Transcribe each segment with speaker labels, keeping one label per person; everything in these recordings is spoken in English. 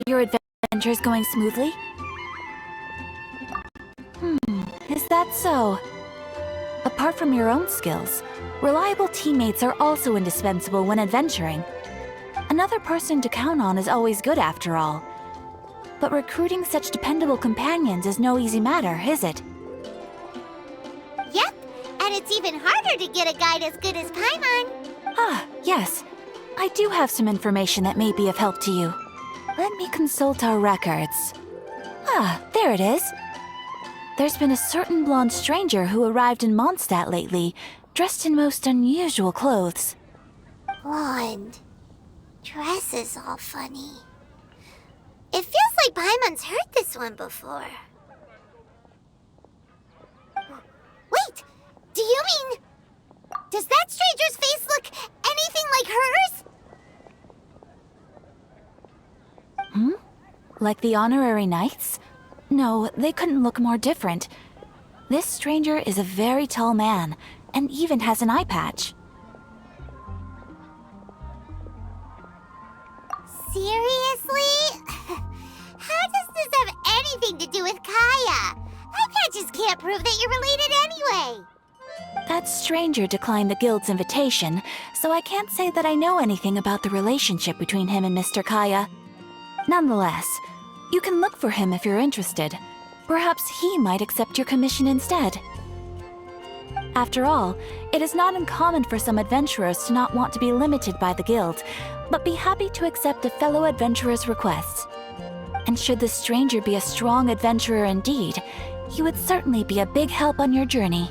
Speaker 1: your adventures going smoothly? Is that so? Apart from your own skills, reliable teammates are also indispensable when adventuring. Another person to count on is always good after all. But recruiting such dependable companions is no easy matter, is it?
Speaker 2: Yep, and it's even harder to get a guide as good as Paimon.
Speaker 1: Ah, yes. I do have some information that may be of help to you. Let me consult our records. Ah, there it is. There's been a certain blonde stranger who arrived in Mondstadt lately, dressed in most unusual clothes.
Speaker 2: Blonde. Dress is all funny. It feels like Paimon's heard this one before. Wait! Do you mean... Does that stranger's face look anything like hers?
Speaker 1: Like the honorary knights? No, they couldn't look more different. This stranger is a very tall man, and even has an eye patch.
Speaker 2: Seriously? How does this have anything to do with Kaya? Eye patches can't prove that you're related anyway.
Speaker 1: That stranger declined the guild's invitation, so I can't say that I know anything about the relationship between him and Mr. Kaya. Nonetheless, you can look for him if you're interested. Perhaps he might accept your commission instead. After all, it is not uncommon for some adventurers to not want to be limited by the guild, but be happy to accept a fellow adventurer's requests. And should the stranger be a strong adventurer indeed, he would certainly be a big help on your journey.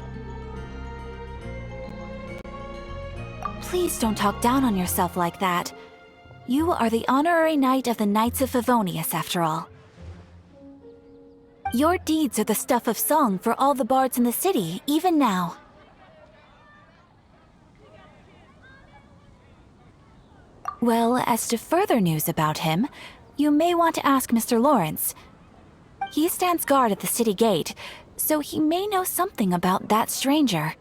Speaker 1: Please don't talk down on yourself like that. You are the honorary knight of the Knights of Favonius, after all. Your deeds are the stuff of song for all the bards in the city, even now. Well, as to further news about him, you may want to ask Mr. Lawrence. He stands guard at the city gate, so he may know something about that stranger.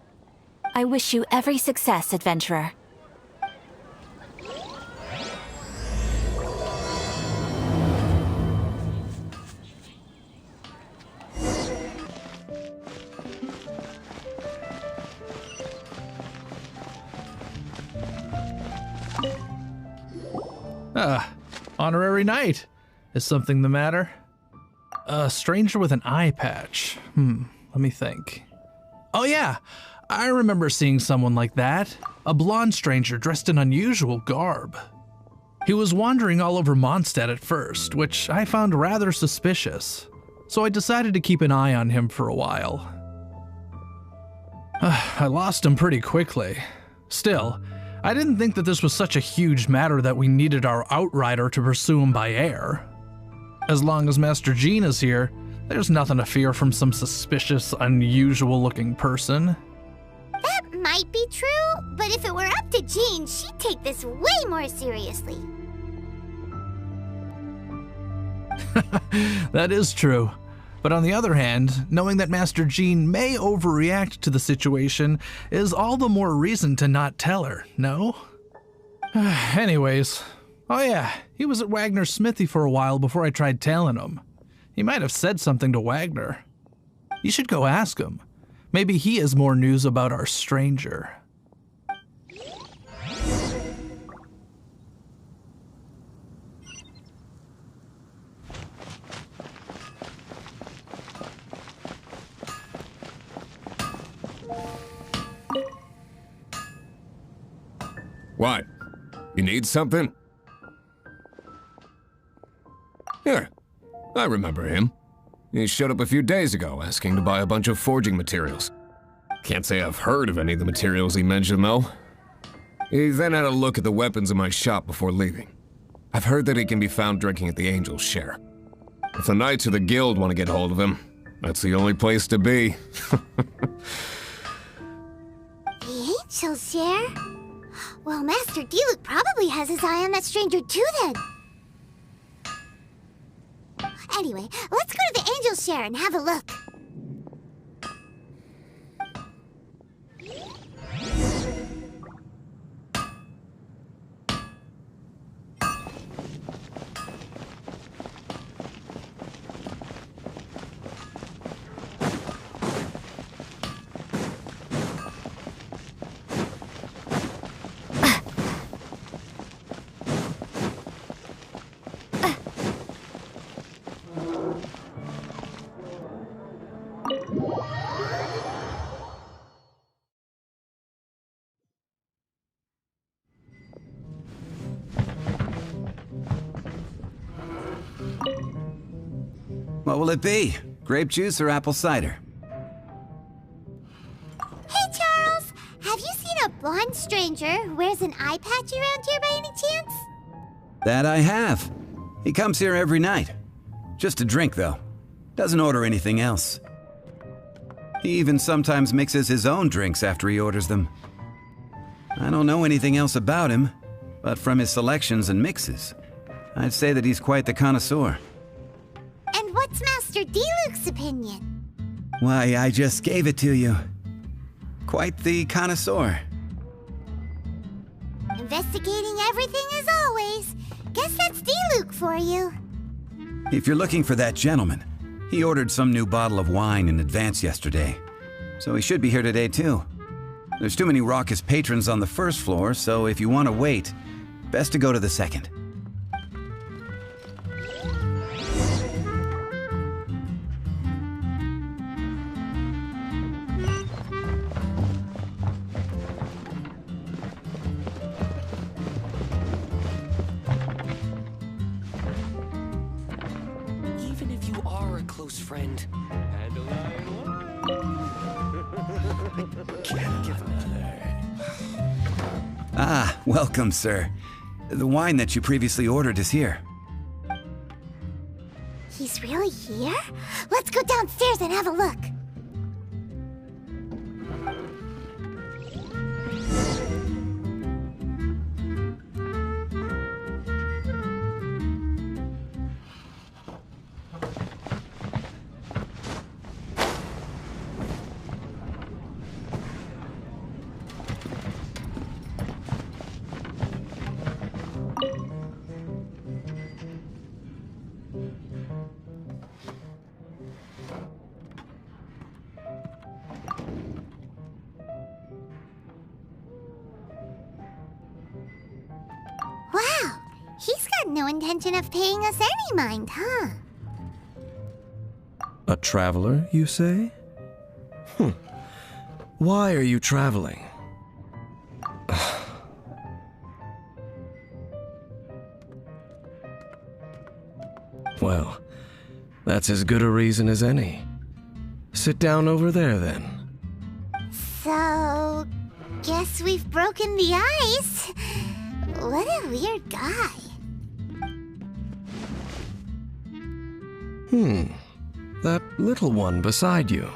Speaker 1: I wish you every success, adventurer.
Speaker 3: Honorary knight. Is something the matter? A stranger with an eye patch. Let me think. Oh yeah, I remember seeing someone like that. A blonde stranger dressed in unusual garb. He was wandering all over Mondstadt at first, which I found rather suspicious. So I decided to keep an eye on him for a while. I lost him pretty quickly. Still, I didn't think that this was such a huge matter that we needed our outrider to pursue him by air. As long as Master Jean is here, there's nothing to fear from some suspicious, unusual-looking person.
Speaker 2: That might be true, but if it were up to Jean, she'd take this way more seriously.
Speaker 3: That is true. But on the other hand, knowing that Master Jean may overreact to the situation is all the more reason to not tell her, no? Anyways, oh yeah, he was at Wagner's smithy for a while before I tried tailing him. He might have said something to Wagner. You should go ask him. Maybe he has more news about our stranger.
Speaker 4: What? You need something? Here, I remember him. He showed up a few days ago asking to buy a bunch of forging materials. Can't say I've heard of any of the materials he mentioned, though. He then had a look at the weapons in my shop before leaving. I've heard that he can be found drinking at the Angel's Share. If the Knights of the Guild want to get hold of him, that's the only place to be.
Speaker 2: The Angel's Share? Well, Master Diluc probably has his eye on that stranger too, then. Anyway, let's go to the Angel's Share and have a look.
Speaker 5: What will it be? Grape juice or apple cider?
Speaker 2: Hey, Charles! Have you seen a blonde stranger who wears an eye patch around here by any chance?
Speaker 5: That I have. He comes here every night. Just to drink, though. Doesn't order anything else. He even sometimes mixes his own drinks after he orders them. I don't know anything else about him, but from his selections and mixes, I'd say that he's quite the connoisseur.
Speaker 2: And what's Master D-Luke's opinion?
Speaker 5: Why, I just gave it to you. Quite the connoisseur.
Speaker 2: Investigating everything as always. Guess that's D-Luke for you.
Speaker 5: If you're looking for that gentleman, he ordered some new bottle of wine in advance yesterday, so he should be here today too. There's too many raucous patrons on the first floor, so if you want to wait, best to go to the second.
Speaker 6: Even if you are a close friend, and a can't give another.
Speaker 5: Ah, welcome, sir. The wine that you previously ordered is here.
Speaker 2: He's really here? Let's go downstairs and have a look. Wow, he's got no intention of paying us any mind, huh?
Speaker 6: A traveler, you say? Why are you traveling? Well, that's as good a reason as any. Sit down over there, then.
Speaker 2: So, guess we've broken the ice. What a weird guy.
Speaker 6: That little one beside you.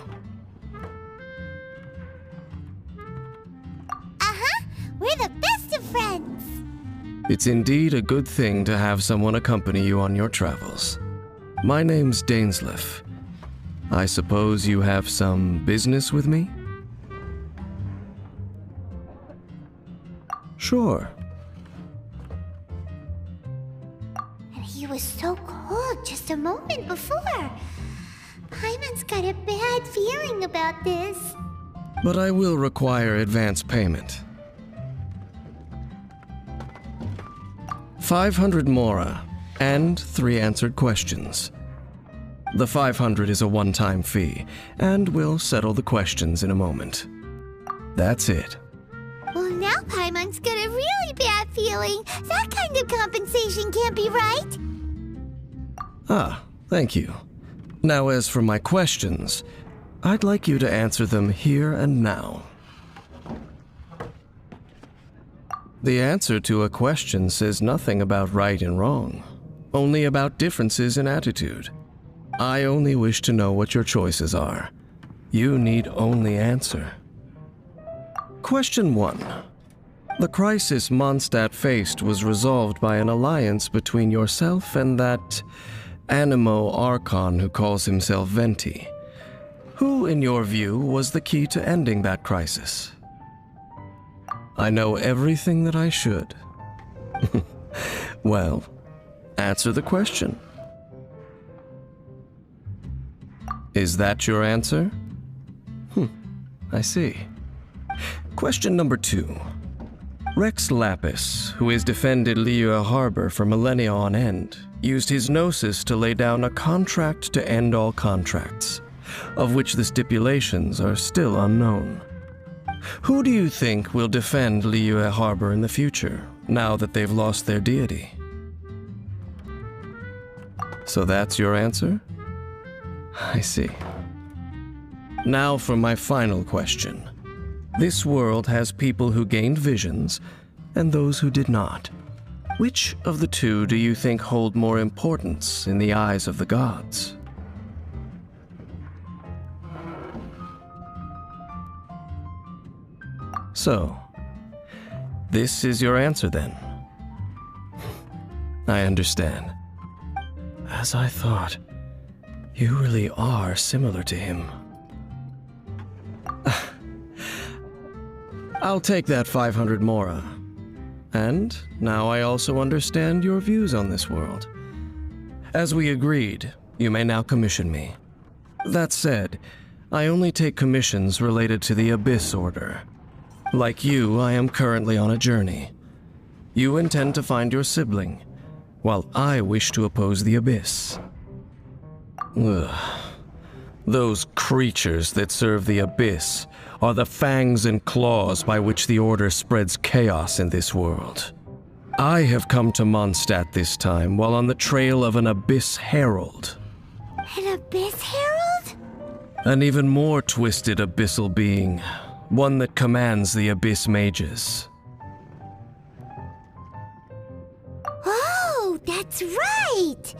Speaker 2: Uh-huh, we're the best of friends.
Speaker 6: It's indeed a good thing to have someone accompany you on your travels. My name's Dainslef. I suppose you have some business with me? Sure.
Speaker 2: And he was so cold just a moment before. Paimon's got a bad feeling about this.
Speaker 6: But I will require advance payment. 500 mora and 3 answered questions. The 500 is a one-time fee, and we'll settle the questions in a moment. That's it.
Speaker 2: Well, now Paimon's got a really bad feeling. That kind of compensation can't be right.
Speaker 6: Ah, thank you. Now, as for my questions, I'd like you to answer them here and now. The answer to a question says nothing about right and wrong, only about differences in attitude. I only wish to know what your choices are. You need only answer. Question 1. The crisis Mondstadt faced was resolved by an alliance between yourself and that Animo Archon who calls himself Venti. Who, in your view, was the key to ending that crisis? I know everything that I should. Well, answer the question. Is that your answer? I see. Question number 2. Rex Lapis, who has defended Liyue Harbor for millennia on end, used his gnosis to lay down a contract to end all contracts, of which the stipulations are still unknown. Who do you think will defend Liyue Harbor in the future, now that they've lost their deity? So that's your answer? I see. Now for my final question. This world has people who gained visions and those who did not. Which of the two do you think hold more importance in the eyes of the gods? So, this is your answer then? I understand. As I thought, you really are similar to him. I'll take that 500 mora. And now I also understand your views on this world. As we agreed, you may now commission me. That said, I only take commissions related to the Abyss Order. Like you, I am currently on a journey. You intend to find your sibling, while I wish to oppose the Abyss. Ugh. Those creatures that serve the Abyss are the fangs and claws by which the Order spreads chaos in this world. I have come to Mondstadt this time while on the trail of an Abyss Herald.
Speaker 2: An Abyss Herald?
Speaker 6: An even more twisted abyssal being, one that commands the Abyss Mages.
Speaker 2: Oh, that's right!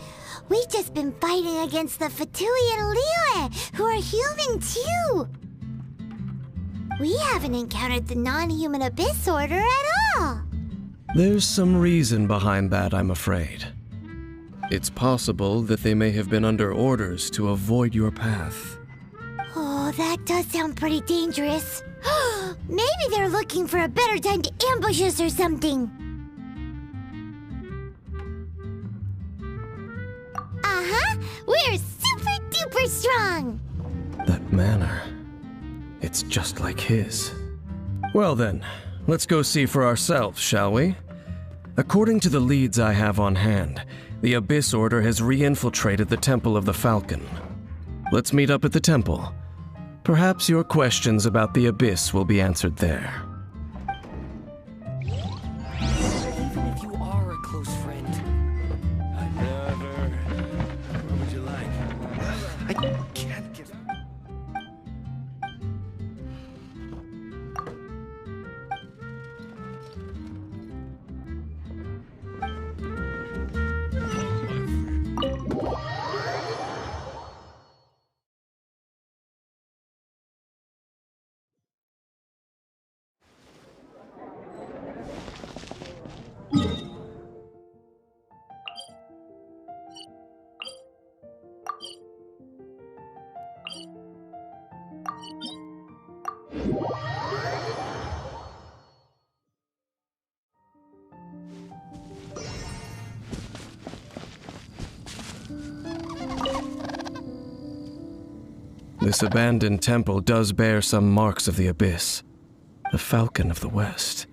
Speaker 2: We've just been fighting against the Fatui and Liyue, who are human too! We haven't encountered the non-human Abyss Order at all!
Speaker 6: There's some reason behind that, I'm afraid. It's possible that they may have been under orders to avoid your path.
Speaker 2: Oh, that does sound pretty dangerous. Maybe they're looking for a better time to ambush us or something. Uh-huh, we're super duper strong!
Speaker 6: That manner, it's just like his. Well then, let's go see for ourselves, shall we? According to the leads I have on hand, the Abyss Order has re-infiltrated the Temple of the Falcon. Let's meet up at the temple. Perhaps your questions about the Abyss will be answered there.
Speaker 7: Even if you are a close friend, I never. What would you like? I can't give.
Speaker 6: This abandoned temple does bear some marks of the Abyss, the Falcon of the West.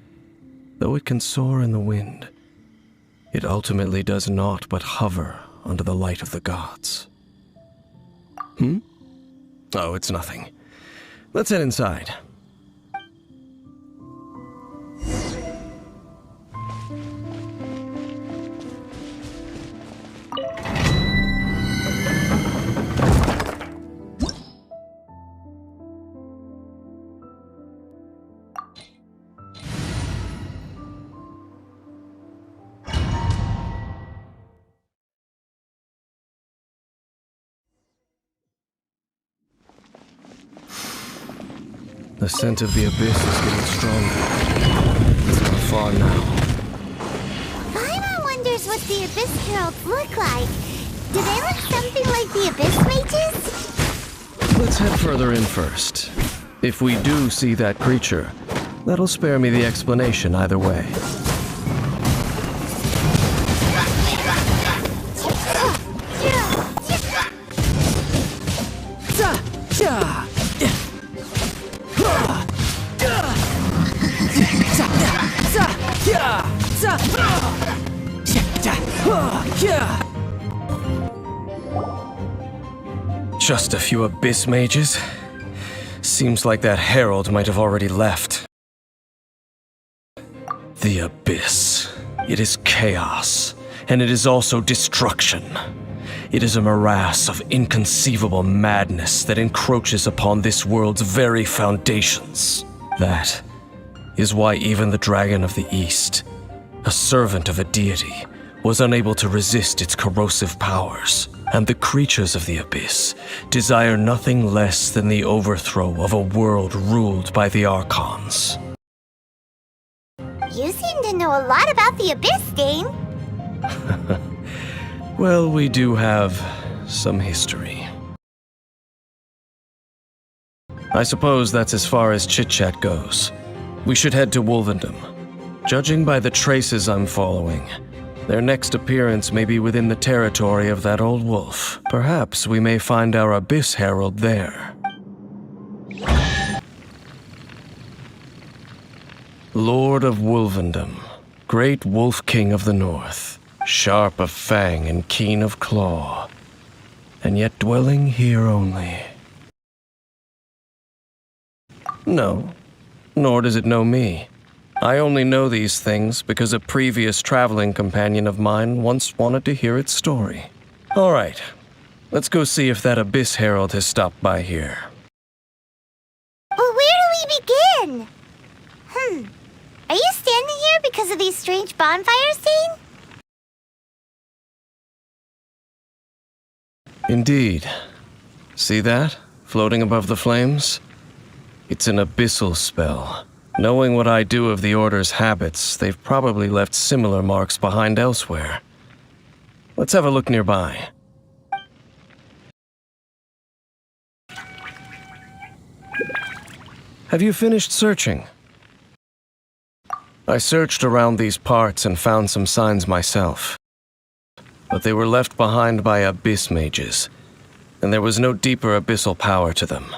Speaker 6: Though it can soar in the wind, it ultimately does naught but hover under the light of the gods. Oh, it's nothing. Let's head inside. The scent of the Abyss is getting stronger. It's not far now.
Speaker 2: Paimon wonders what the Abyss Heralds look like. Do they look something like the Abyss Mages?
Speaker 6: Let's head further in first. If we do see that creature, that'll spare me the explanation either way. Just a few Abyss Mages? Seems like that herald might have already left. The Abyss. It is chaos, and it is also destruction. It is a morass of inconceivable madness that encroaches upon this world's very foundations. That is why even the Dragon of the East, a servant of a deity, was unable to resist its corrosive powers, and the creatures of the abyss desire nothing less than the overthrow of a world ruled by the Archons.
Speaker 2: You seem to know a lot about the Abyss, Dane.
Speaker 6: Well, we do have some history. I suppose that's as far as chit-chat goes. We should head to Wolvendom. Judging by the traces I'm following, their next appearance may be within the territory of that old wolf. Perhaps we may find our Abyss Herald there. Lord of Wolvendom, great Wolf King of the North, sharp of fang and keen of claw, and yet dwelling here only. No, nor does it know me. I only know these things because a previous traveling companion of mine once wanted to hear its story. All right, let's go see if that Abyss Herald has stopped by here.
Speaker 2: Well, where do we begin? Are you standing here because of these strange bonfires, Dane?
Speaker 6: Indeed. See that, floating above the flames? It's an abyssal spell. Knowing what I do of the Order's habits, they've probably left similar marks behind elsewhere. Let's have a look nearby. Have you finished searching? I searched around these parts and found some signs myself. But they were left behind by abyss mages, and there was no deeper abyssal power to them.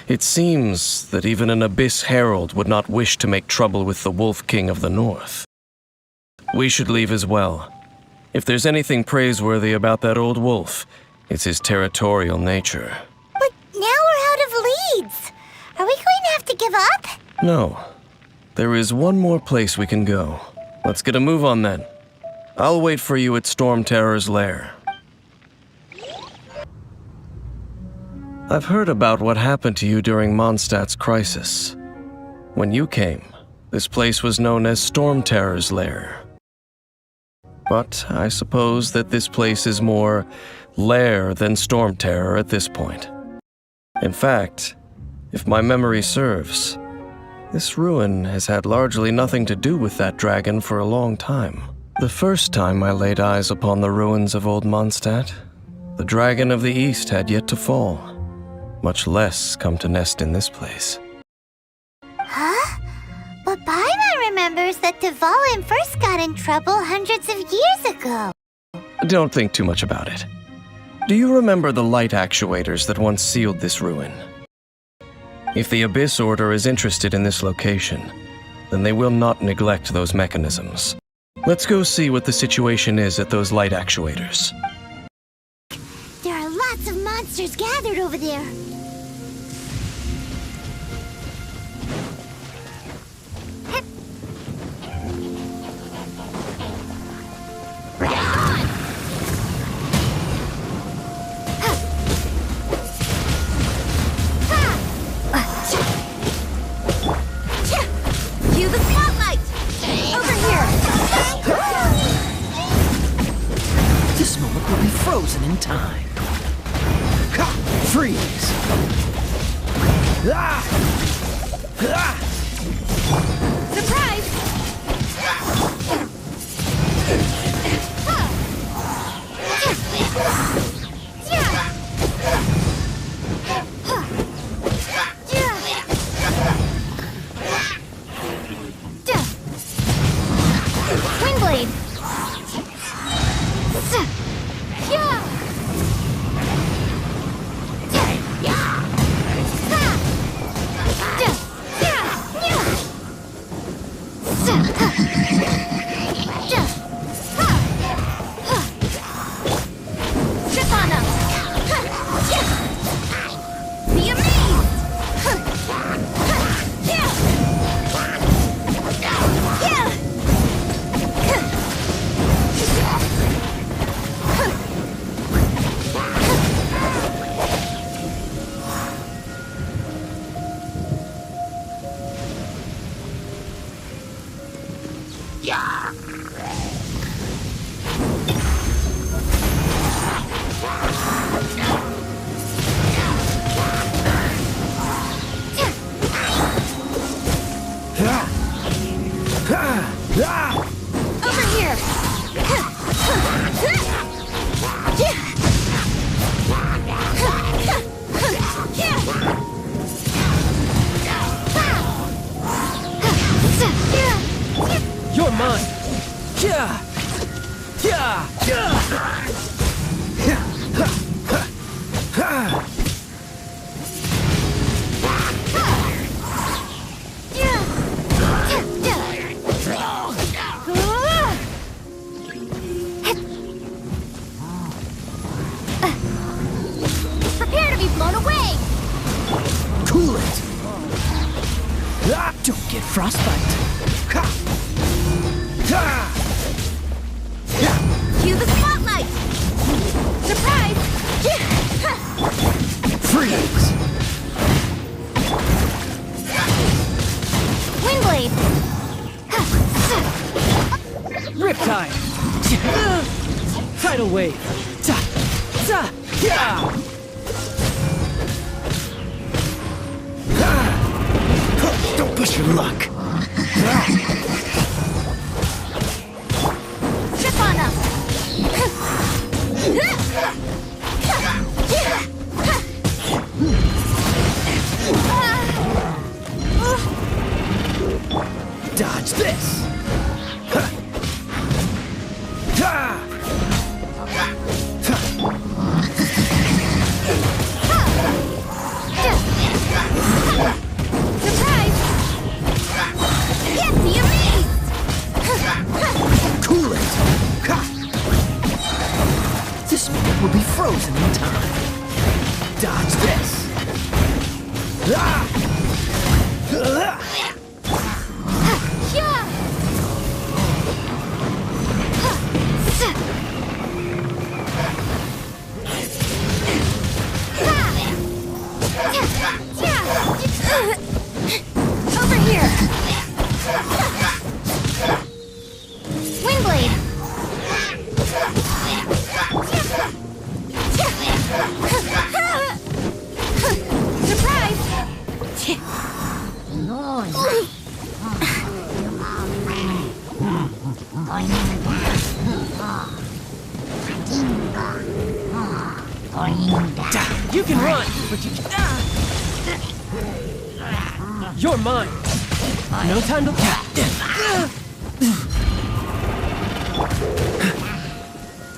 Speaker 6: It seems that even an Abyss Herald would not wish to make trouble with the Wolf King of the North. We should leave as well. If there's anything praiseworthy about that old wolf, it's his territorial nature.
Speaker 2: But now we're out of leads. Are we going to have to give up?
Speaker 6: No. There is one more place we can go. Let's get a move on then. I'll wait for you at Storm Terror's lair. I've heard about what happened to you during Mondstadt's crisis. When you came, this place was known as Storm Terror's lair. But I suppose that this place is more lair than Storm Terror at this point. In fact, if my memory serves, this ruin has had largely nothing to do with that dragon for a long time. The first time I laid eyes upon the ruins of Old Mondstadt, the Dragon of the East had yet to fall, much less come to nest in this place.
Speaker 2: Huh? But Paimon remembers that Dvalin first got in trouble hundreds of years ago.
Speaker 6: Don't think too much about it. Do you remember the light actuators that once sealed this ruin? If the Abyss Order is interested in this location, then they will not neglect those mechanisms. Let's go see what the situation is at those light actuators.
Speaker 2: There are lots of monsters gathered over there.
Speaker 1: Cue the spotlight! Over here!
Speaker 7: This moment will be frozen in time. Freeze!
Speaker 1: Surprise! Twin blade!
Speaker 7: Cool it! Don't get frostbite.
Speaker 2: Cue the spotlight! Surprise!
Speaker 7: Freeze!
Speaker 2: Windblade!
Speaker 7: Riptide! Tidal wave! Ta! Ta! Yeah! Don't push your luck!
Speaker 2: Trip on up!
Speaker 7: Dodge this!
Speaker 2: Surprise! Get me amazed!
Speaker 7: Cool it! This moment will be frozen in time. Dodge this!
Speaker 2: Over here! Windblade! Surprise!
Speaker 7: You can run, but you You're mine! No time to...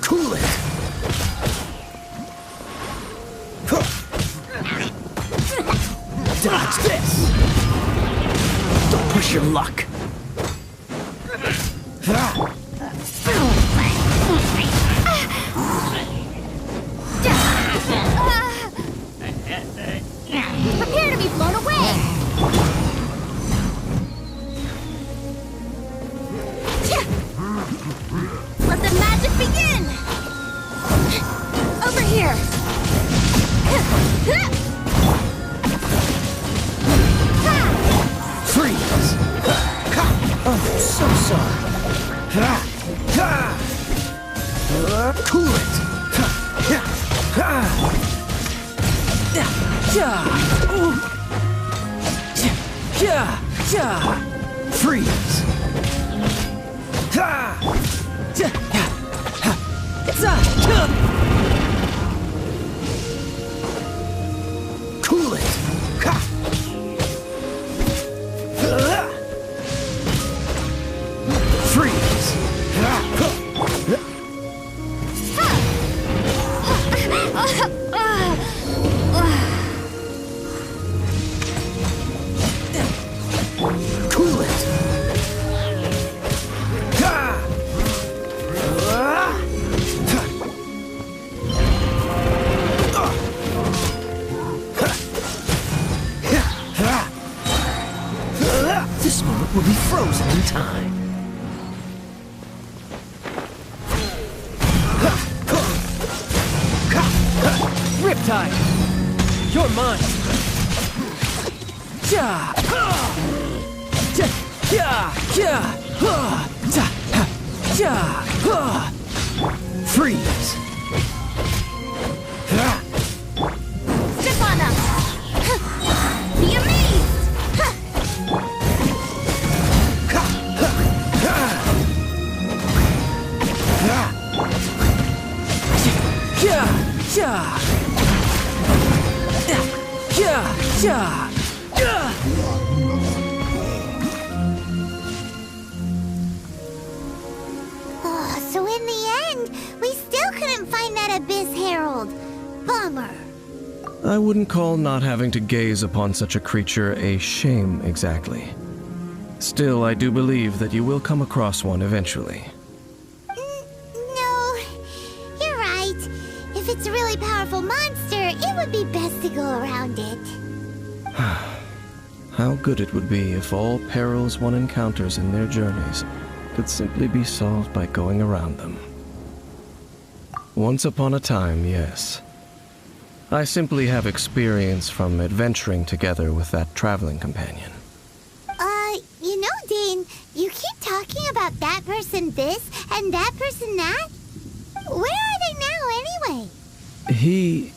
Speaker 7: Cool it! Dodge this! Don't push your luck!
Speaker 2: Prepare to be blown away! Let the magic begin! Over here!
Speaker 7: Freeze! Oh, so sorry. Cool it! Freeze! Cool it! Freeze! Cool it! This moment will be frozen in time. Riptide! You're mine! Freeze!
Speaker 2: Step on up! Be amazed! Oh, so in the end, we still couldn't find that Abyss Herald. Bummer.
Speaker 6: I wouldn't call not having to gaze upon such a creature a shame exactly. Still, I do believe that you will come across one eventually.
Speaker 2: No, you're right. If it's a really powerful monster, it would be best to go around it.
Speaker 6: How good it would be if all perils one encounters in their journeys could simply be solved by going around them. Once upon a time, yes. I simply have experience from adventuring together with that traveling companion.
Speaker 2: You know, Dane, you keep talking about that person this and that person that. Where are they now, anyway?
Speaker 6: He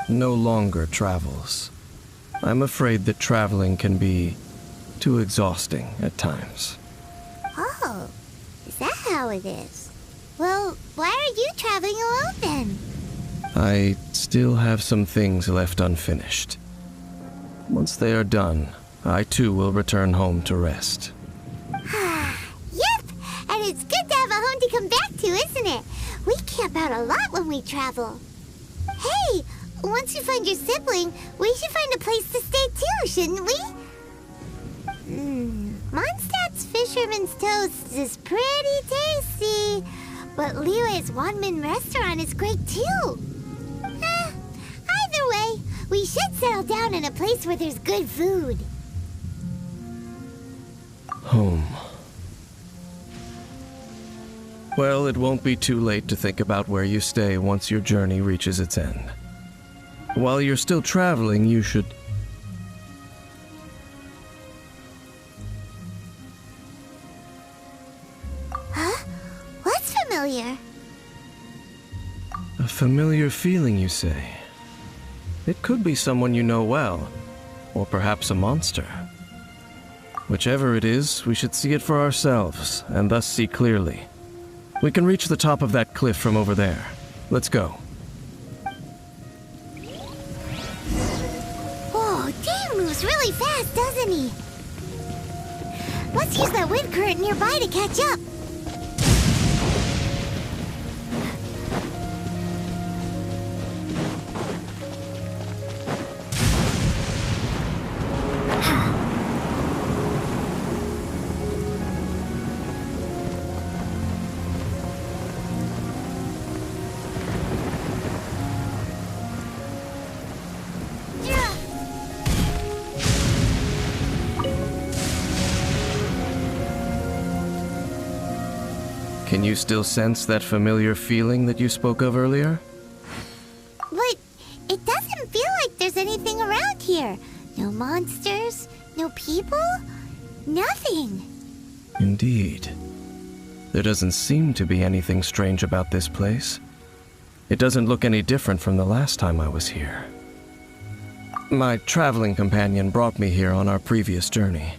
Speaker 6: no longer travels. I'm afraid that traveling can be too exhausting at times.
Speaker 2: Oh, is that how it is? Well, why are you traveling alone then?
Speaker 6: I still have some things left unfinished. Once they are done, I too will return home to rest.
Speaker 2: Yep, and it's good to have a home to come back to, isn't it? We camp out a lot when we travel. Hey, once you find your sibling, we should find a place to stay too, shouldn't we? Mondstadt's Fisherman's Toast is pretty tasty, but Liyue's Wanmin restaurant is great too. Either way, we should settle down in a place where there's good food.
Speaker 6: Home. Well, it won't be too late to think about where you stay once your journey reaches its end. While you're still traveling, you should...
Speaker 2: Huh? What's familiar?
Speaker 6: A familiar feeling, you say? It could be someone you know well, or perhaps a monster. Whichever it is, we should see it for ourselves, and thus see clearly. We can reach the top of that cliff from over there. Let's go.
Speaker 2: Whoa, Dane moves really fast, doesn't he? Let's use that wind current nearby to catch up.
Speaker 6: Can you still sense that familiar feeling that you spoke of earlier?
Speaker 2: But it doesn't feel like there's anything around here. No monsters, no people, nothing.
Speaker 6: Indeed. There doesn't seem to be anything strange about this place. It doesn't look any different from the last time I was here. My traveling companion brought me here on our previous journey.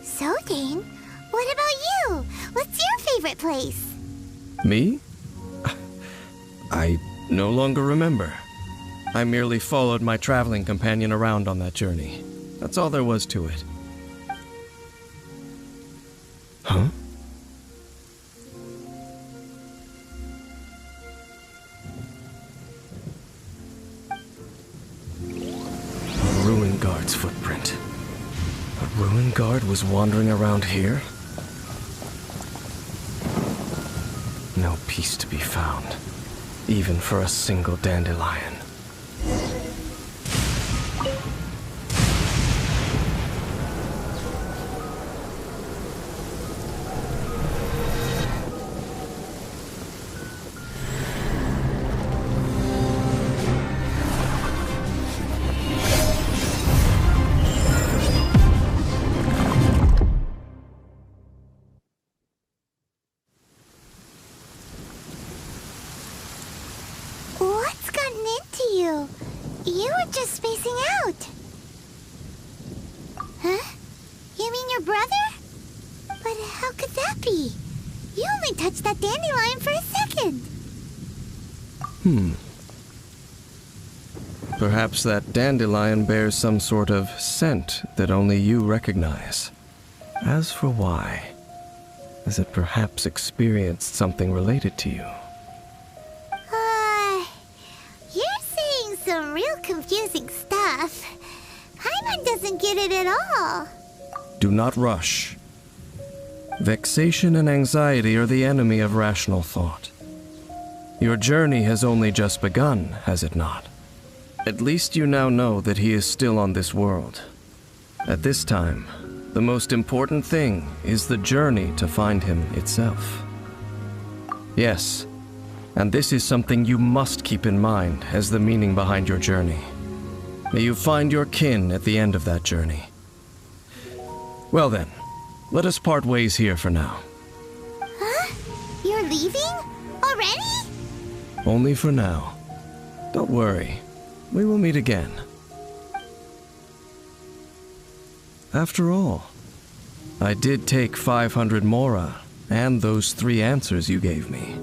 Speaker 2: So, Dane, what about you? What's your favorite place?
Speaker 6: Me? I no longer remember. I merely followed my traveling companion around on that journey. That's all there was to it. Huh? A ruin guard's footprint. A ruin guard was wandering around here? No peace to be found, even for a single dandelion.
Speaker 2: What's gotten into you? You were just spacing out. Huh? You mean your brother? But how could that be? You only touched that dandelion for a second.
Speaker 6: Perhaps that dandelion bears some sort of scent that only you recognize. As for why, has it perhaps experienced something related to you?
Speaker 2: You're saying some real confusing stuff. Paimon doesn't get it at all.
Speaker 6: Do not rush. Vexation and anxiety are the enemy of rational thought. Your journey has only just begun, has it not? At least you now know that he is still on this world. At this time, the most important thing is the journey to find him itself. Yes, and this is something you must keep in mind as the meaning behind your journey. May you find your kin at the end of that journey. Well then, let us part ways here for now.
Speaker 2: Huh? You're leaving? Already?
Speaker 6: Only for now. Don't worry, we will meet again. After all, I did take 500 mora and those 3 answers you gave me.